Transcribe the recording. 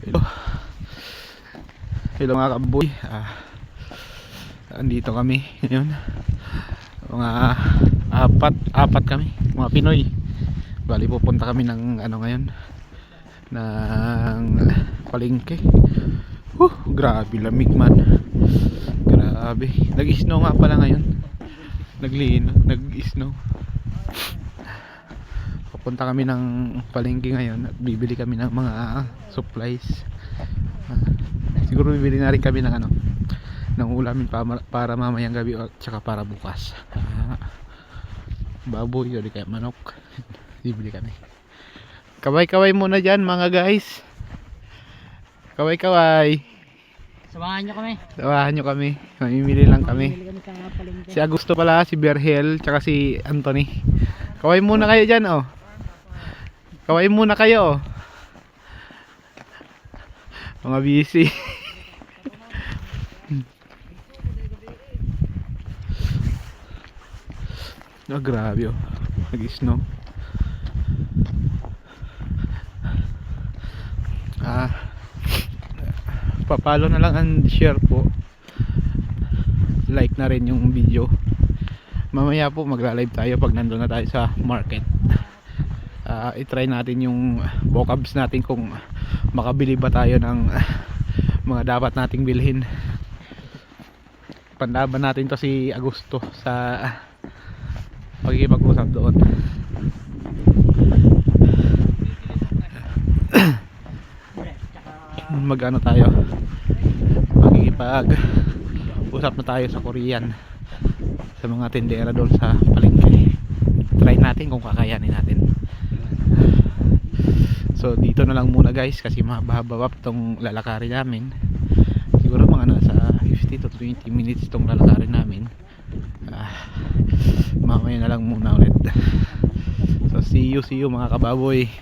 Hello, hello mga kaboy. Andito kami ngayon. Mga apat kami, mga Pinoy. Bali pupunta kami ng ano ngayon, ng palengke. Grabe lamig man. Grabe. Nag-snow nga pala ngayon. Nag-snow. Pupunta kami ng palengke ngayon at bibili kami ng mga supplies. Siguro bibili na rin kami ng ano, ng ulamin para mamayang gabi at saka para bukas. Baboy o di kaya manok. Bibili kami. Kaway-kaway muna dyan mga guys. Kaway-kaway. Samahan nyo kami. Samahan nyo kami. Mamimili lang kami. Mamimili kami sa palengke. Si Augusto pala, si Berhel, tsaka si Anthony. Kaway muna kayo dyan oh. Kaway muna kayo oh. Mga busy. Grabe oh. Nag-snow. Papalo na lang and share po. Like na rin yung video. Mamaya po magla-live tayo pag nandun na tayo sa market. I-try natin yung vocabs natin kung makabili ba tayo ng mga dapat nating bilhin. Panlaban natin to si Augusto sa pagkikipag-usap doon. Mag-ano tayo, magkikipag-usap na tayo sa Korean sa mga tindera doon sa palengke. Try natin kung kakayanin natin. So dito na lang muna guys kasi mahaba tong lalakarin namin. Siguro mga nasa 50 to 20 minutes tong lalakarin namin. Mamaya na lang muna ulit. So see you mga kababoy.